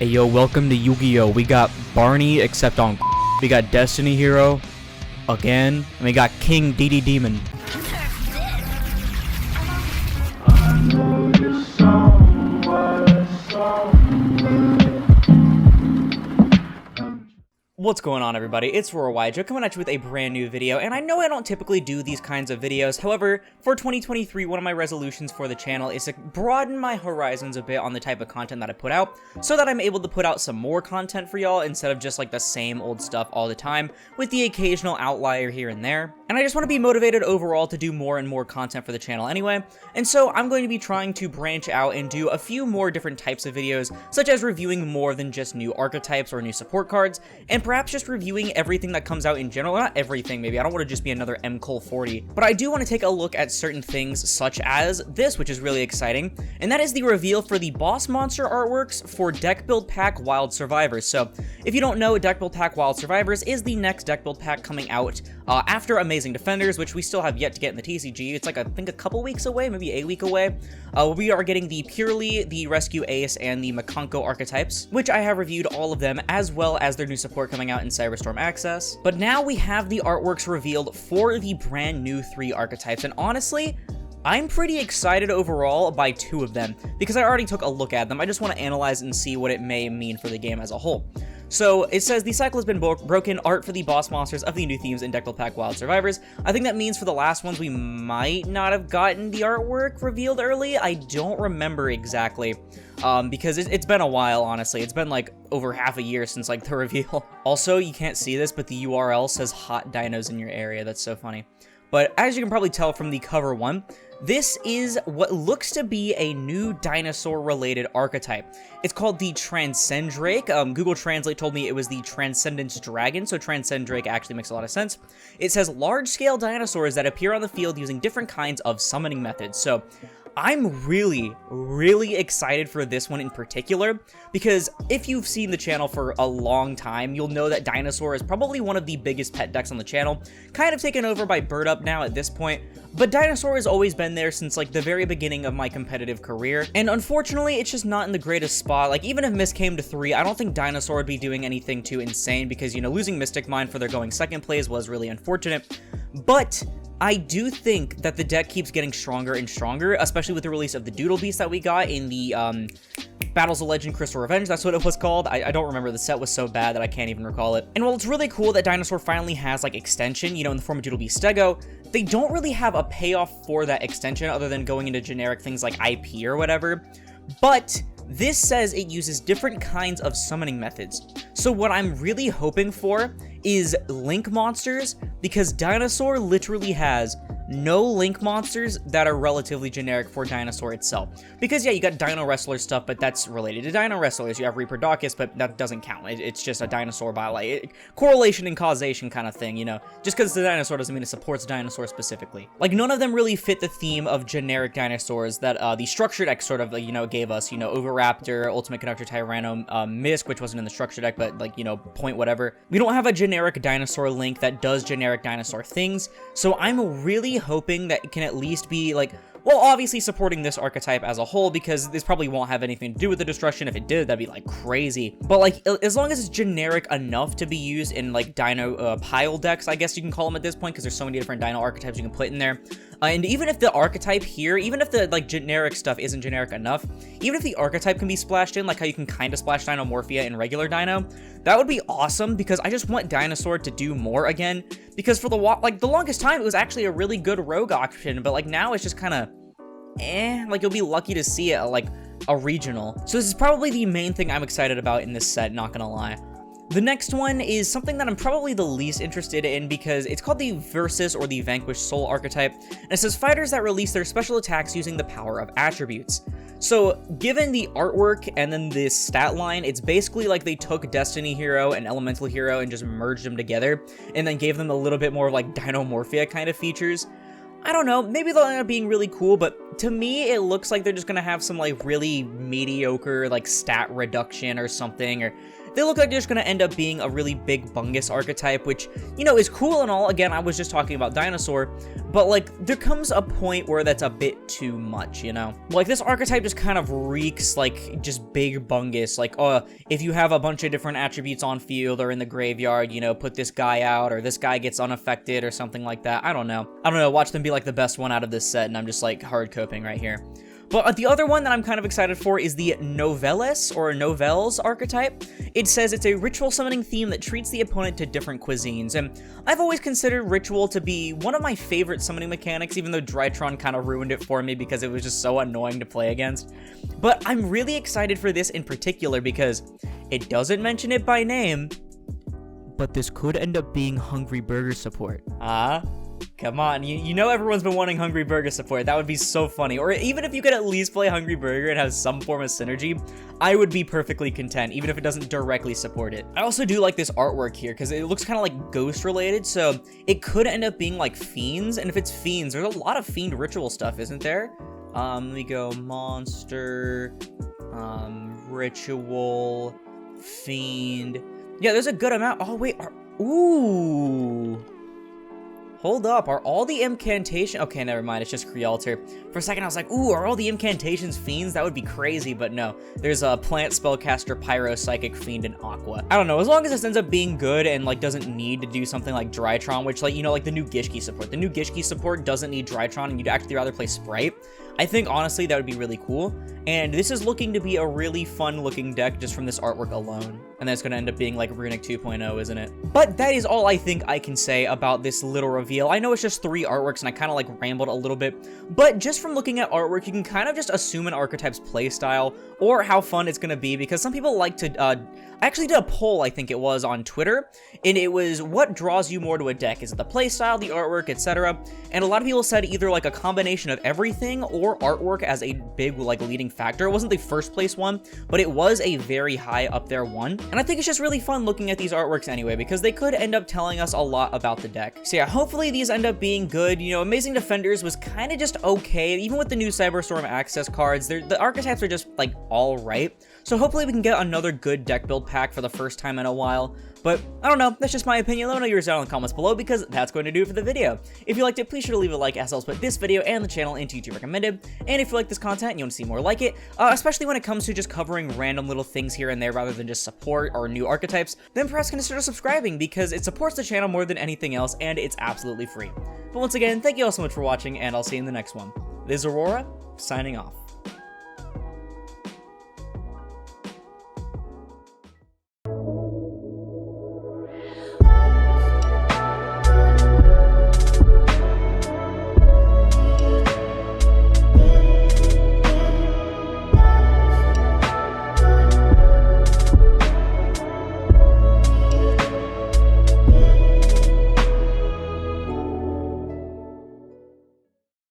Hey yo, welcome to Yu-Gi-Oh! We got Barney, except on we got Destiny Hero, again, and we got King DD Demon. What's going on, everybody? It's RoarWyJo coming at you with a brand new video, and I know I don't typically do these kinds of videos. However, for 2023, one of my resolutions for the channel is to broaden my horizons a bit on the type of content that I put out, so that I'm able to put out some more content for y'all instead of just like the same old stuff all the time, with the occasional outlier here and there. And I just want to be motivated overall to do more and more content for the channel anyway, and so I'm going to be trying to branch out and do a few more different types of videos, such as reviewing more than just new archetypes or new support cards, and perhaps just reviewing everything that comes out in general. Not everything, maybe. I don't want to just be another MCole 40, but I do want to take a look at certain things such as this, which is really exciting, and that is the reveal for the boss monster artworks for Deck Build Pack Wild Survivors. So, if you don't know, Deck Build Pack Wild Survivors is the next Deck Build Pack coming out after Amazing Defenders, which we still have yet to get in the TCG. It's like, I think, a couple weeks away, maybe a week away. We are getting the Purely, the Rescue Ace, and the Makonko archetypes, which I have reviewed all of them, as well as their new support coming out in Cyberstorm Access. But now we have the artworks revealed for the brand new 3 archetypes, and honestly, I'm pretty excited overall by 2 of them, because I already took a look at them. I just want to analyze and see what it may mean for the game as a whole. So, it says, the cycle has been broken, art for the boss monsters of the new themes in Deck Build Pack Wild Survivors. I think that means for the last ones we might not have gotten the artwork revealed early. I don't remember exactly, because it's been a while, honestly. It's been like over half a year since like the reveal. Also, you can't see this, but the URL says hot dinos in your area. That's so funny. But as you can probably tell from the cover one, this is what looks to be a new dinosaur-related archetype. It's called the Transcendence Dragon. Google Translate told me it was the Transcendence Dragon, so Transcendence Dragon actually makes a lot of sense. It says large-scale dinosaurs that appear on the field using different kinds of summoning methods. So I'm really excited for this one in particular, because if you've seen the channel for a long time, you'll know that Dinosaur is probably one of the biggest pet decks on the channel, kind of taken over by Bird Up now at this point, but Dinosaur has always been there since like the very beginning of my competitive career, and unfortunately it's just not in the greatest spot. Like, even if Mist came to 3, I don't think Dinosaur would be doing anything too insane, because, you know, losing Mystic Mine for their going second plays was really unfortunate, but I do think that the deck keeps getting stronger and stronger, especially with the release of the Doodle Beast that we got in the Battles of Legend Crystal Revenge. That's what it was called. I don't remember. The set was so bad that I can't even recall it. And while it's really cool that Dinosaur finally has like extension, you know, in the form of Doodle Beast Stego, they don't really have a payoff for that extension other than going into generic things like IP or whatever. But this says it uses different kinds of summoning methods. So what I'm really hoping for is link monsters, because Dinosaur literally has no link monsters that are relatively generic for Dinosaur itself. Because yeah, you got Dino Wrestler stuff, but that's related to Dino Wrestlers. You have Reaper Dawkus, but that doesn't count. It's just a dinosaur by like correlation and causation kind of thing, you know. Just because it's a dinosaur doesn't mean it supports Dinosaur specifically. Like, none of them really fit the theme of generic dinosaurs that the structure deck sort of, you know, gave us. You know, Oviraptor, Ultimate Conductor Tyranno, Misk, which wasn't in the structure deck, but like, you know, point whatever. We don't have a generic dinosaur link that does generic dinosaur things, so I'm really hoping that it can at least be like, well, obviously supporting this archetype as a whole, because this probably won't have anything to do with the destruction. If it did, that'd be like crazy. But like, as long as it's generic enough to be used in like dino pile decks, I guess you can call them at this point, because there's so many different dino archetypes you can put in there. And even if the archetype here, even if the like generic stuff isn't generic enough, even if the archetype can be splashed in, like how you can kind of splash Dinomorphia in regular Dino, that would be awesome, because I just want Dinosaur to do more again. Because for the longest time, it was actually a really good rogue option, but like now it's just kind of like, you'll be lucky to see it at like a regional. So this is probably the main thing I'm excited about in this set, not gonna lie. The next one is something that I'm probably the least interested in, because it's called the Versus or the Vanquish Soul archetype, and it says fighters that release their special attacks using the power of attributes. So, given the artwork and then this stat line, it's basically like they took Destiny Hero and Elemental Hero and just merged them together, and then gave them a little bit more like Dinomorphia kind of features. I don't know, maybe they'll end up being really cool, but to me, it looks like they're just gonna have some like really mediocre like stat reduction or something, or they look like they're just going to end up being a really big Bungus archetype, which, you know, is cool and all. Again, I was just talking about Dinosaur, but, like, there comes a point where that's a bit too much, you know? Like, this archetype just kind of reeks like just big Bungus. Like, if you have a bunch of different attributes on field or in the graveyard, you know, put this guy out, or this guy gets unaffected or something like that. I don't know. Watch them be like the best one out of this set, and I'm just like hard coping right here. But the other one that I'm kind of excited for is the Novellus, or Novell's archetype. It says it's a ritual summoning theme that treats the opponent to different cuisines, and I've always considered ritual to be one of my favorite summoning mechanics, even though Drytron kind of ruined it for me because it was just so annoying to play against. But I'm really excited for this in particular because it doesn't mention it by name, but this could end up being Hungry Burger support. Come on, you know everyone's been wanting Hungry Burger support. That would be so funny. Or even if you could at least play Hungry Burger and have some form of synergy, I would be perfectly content, even if it doesn't directly support it. I also do like this artwork here, because it looks kind of like ghost related, so it could end up being like fiends, and if it's fiends, there's a lot of fiend ritual stuff, isn't there? Let me go monster, ritual, fiend. Yeah, there's a good amount. Oh, wait, ooh. Hold up, are all the incantations... Okay, never mind, it's just Crealter. For a second, I was like, ooh, are all the incantations fiends? That would be crazy, but no. There's a Plant Spellcaster, Pyro, Psychic, Fiend, and Aqua. I don't know, as long as this ends up being good and, like, doesn't need to do something like Drytron, which, like, you know, like the new Gishki support. The new Gishki support doesn't need Drytron, and you'd actually rather play Sprite. I think, honestly, that would be really cool. And this is looking to be a really fun-looking deck just from this artwork alone. And then it's going to end up being, like, Runic 2.0, isn't it? But that is all I think I can say about this little reveal. I know it's just 3 artworks, and I kind of, like, rambled a little bit. But just from looking at artwork, you can kind of just assume an archetype's playstyle or how fun it's going to be. Because some people like to... I actually did a poll, I think it was, on Twitter, and it was, what draws you more to a deck? Is it the playstyle, the artwork, etc.? And a lot of people said either, like, a combination of everything or artwork as a big, like, leading factor. It wasn't the first place one, but it was a very high up there one. And I think it's just really fun looking at these artworks anyway, because they could end up telling us a lot about the deck. So yeah, hopefully these end up being good. You know, Amazing Defenders was kind of just okay. Even with the new Cyberstorm access cards, the archetypes are just, like, all right. So hopefully we can get another good deck build pack for the first time in a while. But I don't know, that's just my opinion. Let me know yours down in the comments below, because that's going to do it for the video. If you liked it, please sure to leave a like, as I'll put this video and the channel into YouTube recommended. And if you like this content and you want to see more like it, especially when it comes to just covering random little things here and there rather than just support or new archetypes, then perhaps consider subscribing, because it supports the channel more than anything else and it's absolutely free. But once again, thank you all so much for watching, and I'll see you in the next one. This is Aurora, signing off.